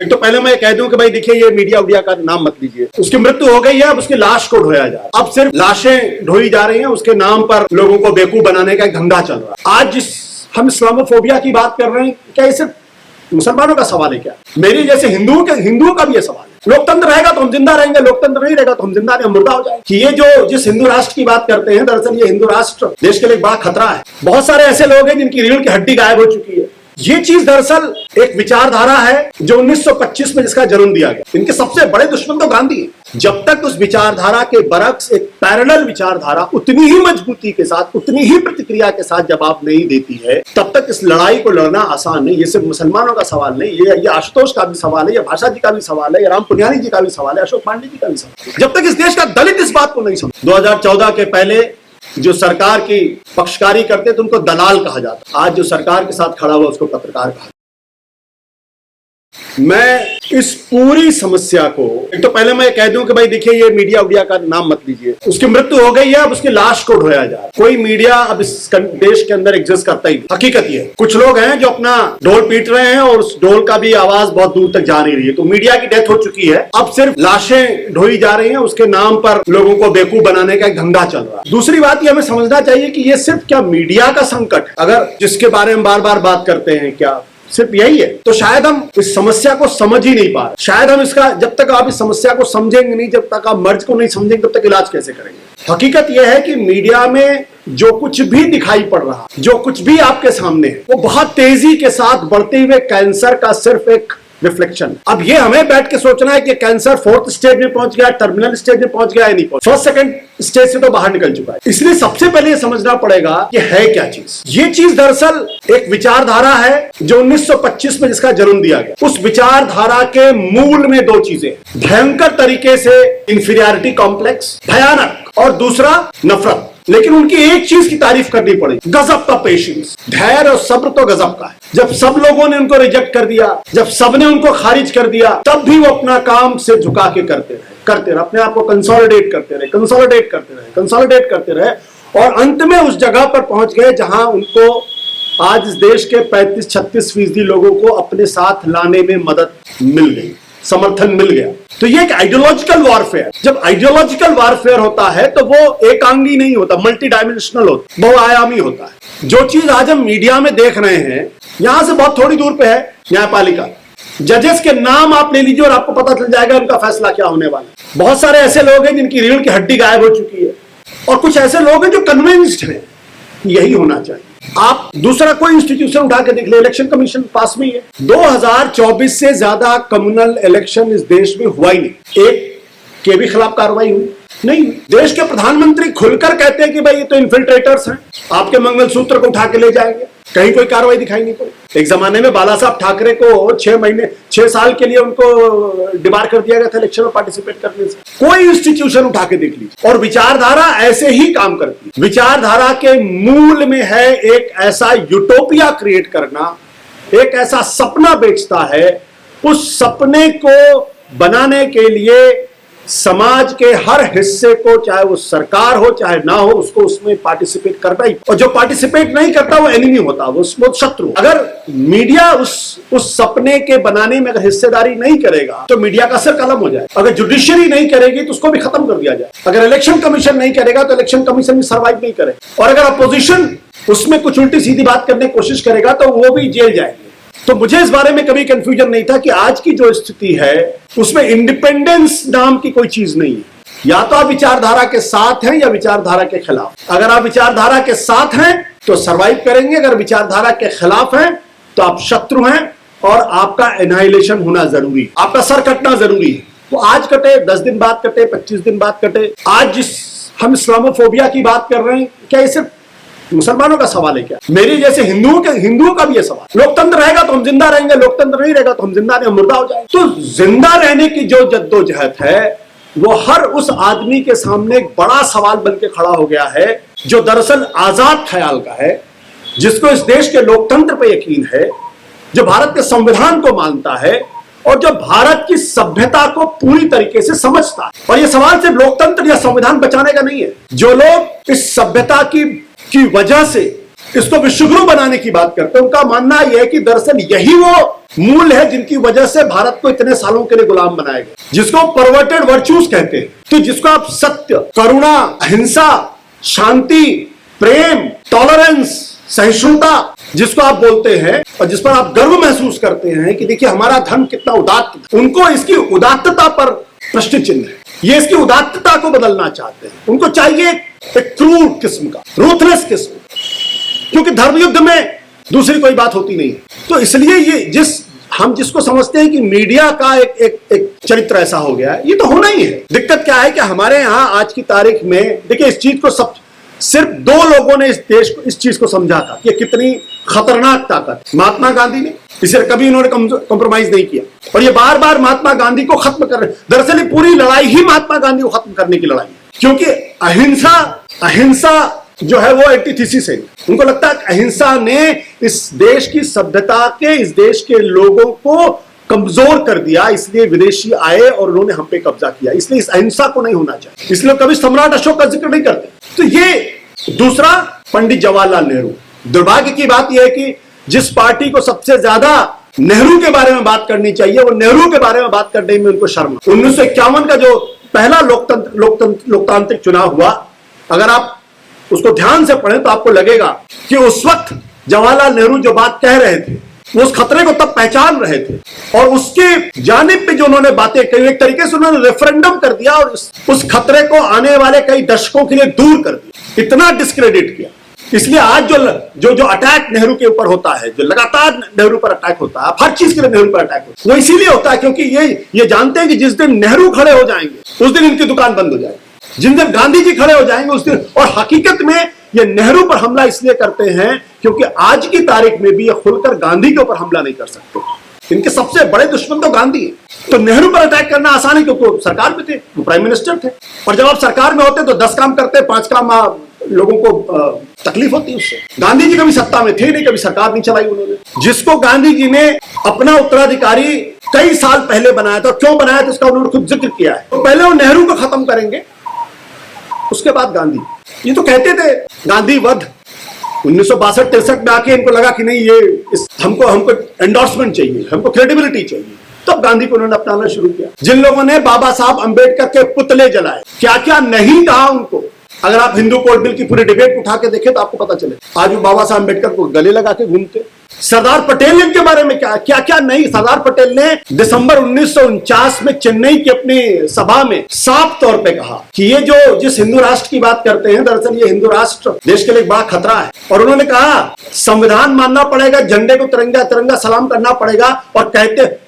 एक तो पहले मैं कह दूं कि भाई देखिए ये मीडिया उडिया का नाम मत लीजिए। उसकी मृत्यु हो गई है, अब उसकी लाश को ढोया जा रहा है। अब सिर्फ लाशें ढोई जा रही हैं, उसके नाम पर लोगों को बेवकूफ बनाने का एक धंधा चल रहा है। आज जिस हम इस्लामोफोबिया की बात कर रहे हैं, क्या ये सिर्फ मुसलमानों का सवाल है? क्या मेरी जैसे हिंदुओं का भी ये सवाल है। लोकतंत्र रहेगा तो हम जिंदा रहेंगे, लोकतंत्र नहीं रहेगा तो हम जिंदा नहीं, हम मुर्दा हो जाएंगे। कि ये जो जिस हिंदू राष्ट्र की बात करते हैं, दरअसल ये हिंदू राष्ट्र देश के लिए एक बड़ा खतरा है। बहुत सारे ऐसे लोग हैं जिनकी रीढ़ की हड्डी गायब हो चुकी है। ये चीज दरअसल एक विचारधारा है जो 1925 में जिसका जन्म दिया गया। इनके सबसे बड़े दुश्मन तो गांधी है। जब तक उस विचारधारा के बरक्स एक पैरेलल विचारधारा उतनी ही मजबूती के साथ, उतनी ही प्रतिक्रिया के साथ जवाब नहीं देती है, तब तक इस लड़ाई को लड़ना आसान नहीं। ये सिर्फ मुसलमानों का सवाल नहीं, ये आशुतोष का भी सवाल है, ये भाषा जी का भी सवाल है, ये राम पुनियानी जी का भी सवाल है, अशोक पांडे जी का भी सवाल है। जब तक इस देश का दलित इस बात को नहीं समझ। 2014 के पहले जो सरकार की पक्षकारी करते थे उनको दलाल कहा जाता, आज जो सरकार के साथ खड़ा हुआ उसको पत्रकार कहा। मैं इस पूरी समस्या को, एक तो पहले मैं कह दूं कि भाई देखिए ये मीडिया उडिया का नाम मत लीजिए। उसकी मृत्यु हो गई है, अब उसकी लाश को ढोया जा रहा है। कोई मीडिया अब इस देश के अंदर एग्जिस्ट करता ही नहीं। हकीकत ये है, कुछ लोग हैं जो अपना ढोल पीट रहे हैं और उस ढोल का भी आवाज बहुत दूर तक जा नहीं रही है। तो मीडिया की डेथ हो चुकी है, अब सिर्फ लाशें ढोई जा रही हैं, उसके नाम पर लोगों को बेवकूफ बनाने का एक धंधा चल रहा है। दूसरी बात ये हमें समझना चाहिए कि ये सिर्फ क्या मीडिया का संकट, अगर जिसके बारे में बार बार बात करते हैं, क्या सिर्फ यही है? तो शायद हम इस समस्या को समझ ही नहीं पा रहे। शायद हम इसका, जब तक आप इस समस्या को समझेंगे नहीं, जब तक आप मर्ज को नहीं समझेंगे, तब तक इलाज कैसे करेंगे? हकीकत यह है कि मीडिया में जो कुछ भी दिखाई पड़ रहा, जो कुछ भी आपके सामने है, वो बहुत तेजी के साथ बढ़ते हुए कैंसर का सिर्फ एक रिफ्लेक्शन। अब ये हमें बैठ के सोचना है कि कैंसर 4th स्टेज में पहुंच गया, टर्मिनल स्टेज में पहुंच गया या नहीं पहुंच, 1st 2nd स्टेज से तो बाहर निकल चुका है। इसलिए सबसे पहले ये समझना पड़ेगा कि है क्या चीज। ये चीज दरअसल एक विचारधारा है जो 1925 में जिसका जन्म दिया गया। उस विचारधारा के मूल में दो चीजें, भयंकर तरीके से इंफीरियरिटी कॉम्प्लेक्स, भयानक, और दूसरा नफरत। लेकिन उनकी एक चीज की तारीफ करनी पड़ेगी, गजब का पेशेंस, धैर्य और सब्र तो गजब का है। जब सब लोगों ने उनको रिजेक्ट कर दिया, जब सबने उनको खारिज कर दिया, तब भी वो अपना काम से झुका के करते रहे, अपने आप को कंसोलिडेट करते रहे, और अंत में उस जगह पर पहुंच गए जहां उनको आज इस देश के 35-36% लोगों को अपने साथ लाने में मदद मिल गई, समर्थन मिल गया। तो ये एक आइडियोलॉजिकल वॉरफेयर, जब आइडियोलॉजिकल वॉरफेयर होता है तो वो एकांगी नहीं होता, मल्टी डायमेंशनल होता, बहुआयामी होता है। जो चीज आज हम मीडिया में देख रहे हैं, यहां से बहुत थोड़ी दूर पे है न्यायपालिका। जजेस के नाम आप ले लीजिए और आपको पता चल जाएगा उनका फैसला क्या होने वाला है। बहुत सारे ऐसे लोग हैं जिनकी रीढ़ की हड्डी गायब हो चुकी है, और कुछ ऐसे लोग हैं जो कन्विंस्ड हैं यही होना चाहिए। आप दूसरा कोई इंस्टीट्यूशन उठा के देख ले, इलेक्शन कमीशन पास में ही है। 2024 से ज्यादा कम्युनल इलेक्शन इस देश में हुआ ही नहीं, एक के भी खिलाफ कार्रवाई हुई नहीं। देश के प्रधानमंत्री खुलकर कहते हैं कि भाई ये तो इन्फिल्ट्रेटर्स हैं, आपके मंगलसूत्र को उठा के ले जाएंगे, कहीं कोई कार्रवाई दिखाई नहीं पड़ी। एक जमाने में बाला साहब ठाकरे को 6 साल के लिए उनको डिबार कर दिया गया था इलेक्शन में पार्टिसिपेट करने से। कोई इंस्टीट्यूशन उठा के देख लीजिए, और विचारधारा ऐसे ही काम करती है। विचारधारा के मूल में है एक ऐसा यूटोपिया क्रिएट करना, एक ऐसा सपना बेचता है। उस सपने को बनाने के लिए समाज के हर हिस्से को, चाहे वो सरकार हो चाहे ना हो, उसको उसमें पार्टिसिपेट करना ही, और जो पार्टिसिपेट नहीं करता वो एनिमी होता, वो शत्रु। अगर मीडिया उस सपने के बनाने में अगर हिस्सेदारी नहीं करेगा तो मीडिया का सिर कलम हो जाए। अगर जुडिशरी नहीं करेगी तो उसको भी खत्म कर दिया जाए। अगर इलेक्शन कमीशन नहीं करेगा तो इलेक्शन कमीशन भी सर्वाइव नहीं करे, और अगर अपोजिशन उसमें कुछ उल्टी सीधी बात करने की कोशिश करेगा तो वो भी जेल जाएंगे। तो मुझे इस बारे में कभी कंफ्यूजन नहीं था कि आज की जो स्थिति है उसमें इंडिपेंडेंस नाम की कोई चीज नहीं है। या तो आप विचारधारा के साथ हैं या विचारधारा के खिलाफ। अगर आप विचारधारा के साथ हैं तो सरवाइव करेंगे, अगर विचारधारा के खिलाफ हैं तो आप शत्रु हैं, और आपका एनाइलेशन होना जरूरी, आपका सर कटना जरूरी है। तो आज कटे, 10 दिन बाद कटे, 25 दिन बाद कटे। आज जिस हम इस्लामोफोबिया की बात कर रहे हैं, क्या ये सिर्फ मुसलमानों का सवाल है? क्या मेरी जैसे हिंदुओं का भी ये सवाल। लोकतंत्र रहेगा तो हम जिंदा रहेंगे, लोकतंत्र नहीं रहेगा तो हम जिंदा नहीं, हम मुर्दा हो जाएंगे। तो जिंदा रहने की जो जद्दोजहद है वो हर उस आदमी के सामने एक बड़ा सवाल बन के खड़ा हो गया है, जो दरअसल आजाद ख्याल का है, जिसको इस देश के लोकतंत्र पे यकीन है, जो भारत के संविधान को मानता है, और जो भारत की सभ्यता को पूरी तरीके से समझता है। और ये सवाल सिर्फ लोकतंत्र या संविधान बचाने का नहीं है। जो लोग इस सभ्यता की वजह से इसको विश्वगुरु बनाने की बात करते हैं। उनका मानना यह है कि दरअसल यही वो मूल है जिनकी वजह से भारत को इतने सालों के लिए गुलाम बनाया गया, जिसको परवर्टेड वर्च्यूज कहते हैं। तो जिसको आप सत्य, करुणा, अहिंसा, शांति, प्रेम, टॉलरेंस, सहिष्णुता जिसको आप बोलते हैं और जिस पर आप गर्व महसूस करते हैं कि देखिए हमारा धर्म कितना उदात्त, उनको इसकी उदात्तता पर प्रश्न चिन्ह है। ये इसकी उदात्तता को बदलना चाहते हैं। उनको चाहिए एक क्रूर किस्म का, रूथलेस किस्म, क्योंकि धर्म युद्ध में दूसरी कोई बात होती नहीं है। तो इसलिए ये हम जिसको समझते हैं कि मीडिया का एक चरित्र ऐसा हो गया है, ये तो होना ही है। दिक्कत क्या है कि हमारे यहां आज की तारीख में देखिए इस चीज को सिर्फ दो लोगों ने इस देश को इस चीज को समझा था कि कितनी खतरनाक ताकत, महात्मा गांधी ने। इसे कभी इन्होंने कॉम्प्रोमाइज नहीं किया और ये बार बार महात्मा गांधी को खत्म कर रहे। दरअसल ये पूरी लड़ाई ही महात्मा गांधी को खत्म करने की लड़ाई है, क्योंकि अहिंसा जो है वो एंटीथीसिस है। उनको लगता है अहिंसा ने इस देश की सभ्यता के, इस देश के लोगों को कमजोर कर दिया, इसलिए विदेशी आए और उन्होंने हम पे कब्जा किया, इसलिए इस अहिंसा को नहीं होना चाहिए। इसलिए कभी सम्राट अशोक का जिक्र नहीं करते। तो ये दूसरा, पंडित जवाहरलाल नेहरू। दुर्भाग्य की बात यह है कि जिस पार्टी को सबसे ज्यादा नेहरू के बारे में बात करनी चाहिए, वो नेहरू के बारे में बात करने में उनको शर्म। 1951 का जो पहला लोकतांत्रिक चुनाव हुआ, अगर आप उसको ध्यान से पढ़ें तो आपको लगेगा कि उस वक्त जवाहरलाल नेहरू जो बात कह रहे थे वो उस खतरे को तब पहचान रहे थे और उसके जानिब पे जो उन्होंने बातें कही, एक तरीके से उन्होंने रेफरेंडम कर दिया और उस खतरे को आने वाले कई दशकों के लिए दूर कर दिया, इतना डिस्क्रेडिट किया। इसलिए आज जो अटैक नेहरू के ऊपर होता है, जो लगातार नेहरू पर अटैक होता है, हर चीज के लिए नेहरू पर अटैक होता है, वो इसीलिए होता है क्योंकि ये जानते हैं कि जिस दिन नेहरू खड़े हो जाएंगे उस दिन इनकी दुकान बंद हो जाएगी, जिन दिन गांधी जी खड़े हो जाएंगे उस दिन। और हकीकत में ये नेहरू पर हमला इसलिए करते हैं क्योंकि आज की तारीख में भी ये खुलकर गांधी के ऊपर हमला नहीं कर सकते। इनके सबसे बड़े दुश्मन तो गांधी है। तो नेहरू पर अटैक करना आसान है क्योंकि वो सरकार में थे, वो प्राइम मिनिस्टर थे। और जब आप सरकार में होते तो 10 काम करते, 5 काम लोगों को तकलीफ होती उससे। गांधी जी कभी सत्ता में थे नहीं, कभी सरकार नहीं चलाई उन्होंने। जिसको गांधी जी ने अपना उत्तराधिकारी कई साल पहले बनाया था, क्यों बनाया था उसका उन्होंने खुद जिक्र किया है। तो पहले वो नेहरू को खत्म करेंगे, उसके बाद गांधी। ये तो कहते थे गांधी वध 1962-63 में आके इनको लगा कि नहीं, ये हमको एंडोर्समेंट चाहिए, हमको क्रेडिबिलिटी चाहिए, तब गांधी को उन्होंने अपनाना शुरू किया। जिन लोगों ने बाबा साहब अंबेडकर के पुतले जलाए, क्या क्या नहीं कहा उनको, अगर आप हिंदू कोड बिल की पूरी डिबेट उठा के देखें तो आपको पता चले। आज वो बाबा साहब अंबेडकर को गले लगा के घूमते। सरदार पटेल ने इनके बारे में क्या नहीं। सरदार पटेल ने दिसंबर 1949 में चेन्नई की अपनी सभा में साफ तौर पे कहा कि ये जिस हिंदू राष्ट्र की बात करते हैं, दरअसल ये हिंदू राष्ट्र देश के लिए बड़ा खतरा है। और उन्होंने कहा संविधान मानना पड़ेगा, झंडे को तिरंगा सलाम करना पड़ेगा। और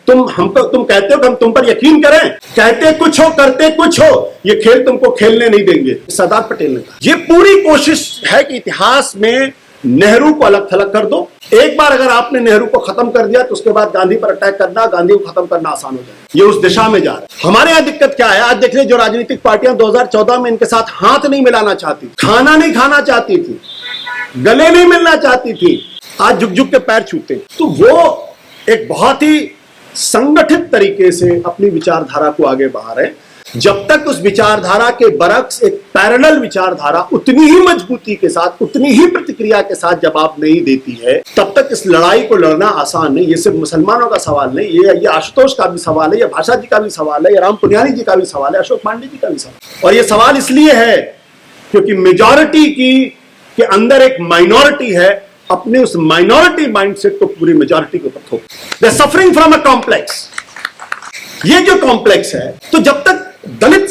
तुम कहते हो कि हम तुम पर यकीन करें, कहते कुछ हो करते कुछ हो, ये खेल तुमको खेलने नहीं देंगे, सरदार पटेल ने कहा। ये पूरी कोशिश है कि इतिहास में नेहरू को अलग थलग कर दो। एक बार अगर आपने नेहरू को खत्म कर दिया तो उसके बाद गांधी पर अटैक करना, गांधी को खत्म करना आसान हो जाए। ये उस दिशा में जा रहा है। हमारे यहाँ दिक्कत क्या है, आज देख रहे जो राजनीतिक पार्टियां 2014 में इनके साथ हाथ नहीं मिलाना चाहती, खाना नहीं खाना चाहती थी, गले नहीं मिलना चाहती थी, आज झुक झुक के पैर छूते। तो वो एक बहुत ही संगठित तरीके से अपनी विचारधारा को आगे बढ़ा रहे। जब तक उस विचारधारा के बरक्स एक पैरेलल विचारधारा उतनी ही मजबूती के साथ, उतनी ही प्रतिक्रिया के साथ जवाब नहीं देती है, तब तक इस लड़ाई को लड़ना आसान नहीं। ये सिर्फ मुसलमानों का सवाल नहीं, ये आशुतोष का भी सवाल है, ये भाषा जी का भी सवाल है, ये राम पुनियानी जी का भी सवाल है, अशोक पांडे जी का भी सवाल। और ये सवाल इसलिए है क्योंकि मेजॉरिटी के अंदर एक माइनॉरिटी है, अपने उस माइनॉरिटी माइंडसेट को पूरी मेजॉरिटी के ऊपर थोप। They are suffering from a complex. ये जो कॉम्प्लेक्स है, तो जब तक दलित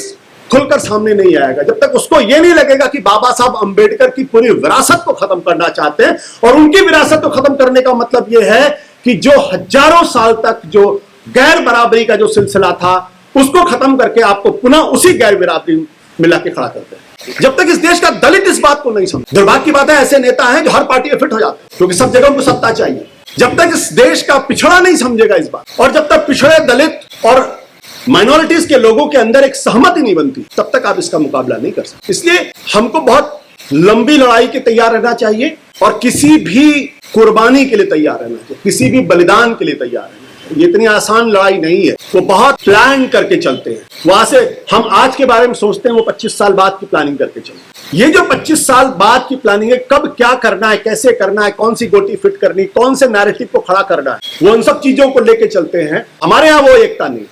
खुलकर सामने नहीं आएगा, जब तक उसको यह नहीं लगेगा कि बाबा साहब अंबेडकर की पूरी विरासत को खत्म करना चाहते हैं, और उनकी विरासत को खत्म करने का मतलब यह है कि जो हजारों साल तक जो गैर बराबरी का जो सिलसिला था उसको खत्म करके आपको पुनः उसी गैर बराबरी मिला के खड़ा करते हैं। जब तक इस देश का दलित इस बात को नहीं समझ, दुर्भाग्य की बात है ऐसे नेता हैं जो हर पार्टी में फिट हो जाते हैं क्योंकि सब जगह उनको सत्ता चाहिए। जब तक इस देश का पिछड़ा नहीं समझेगा इस बात, और जब तक पिछड़े दलित और माइनॉरिटीज के लोगों के अंदर एक सहमति नहीं बनती, तब तक आप इसका मुकाबला नहीं कर सकते। इसलिए हमको बहुत लंबी लड़ाई के तैयार रहना चाहिए और किसी भी कुर्बानी के लिए तैयार रहना चाहिए, किसी भी बलिदान के लिए तैयार रहना चाहिए। ये इतनी आसान लड़ाई नहीं है, वो बहुत प्लान करके चलते हैं। वहां से हम आज के बारे में सोचते हैं, वो 25 साल बाद की प्लानिंग करके चलते हैं। ये जो 25 साल बाद की प्लानिंग है, कब क्या करना है, कैसे करना है, कौन सी गोटी फिट करनी, कौन से नैरेटिव को खड़ा करना है, वो उन सब चीजों को लेके चलते हैं। हमारे यहाँ वो एकता नहीं,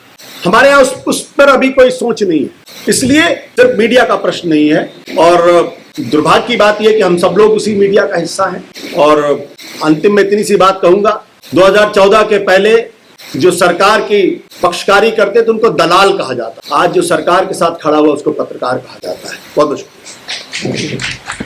हमारे यहाँ उस पर अभी कोई सोच नहीं है। इसलिए सिर्फ मीडिया का प्रश्न नहीं है, और दुर्भाग्य की बात यह कि हम सब लोग उसी मीडिया का हिस्सा हैं। और अंतिम में इतनी सी बात कहूंगा, 2014 के पहले जो सरकार की पक्षकारी करते थे उनको दलाल कहा जाता, आज जो सरकार के साथ खड़ा हुआ उसको पत्रकार कहा जाता है। बहुत बहुत शुक्रिया।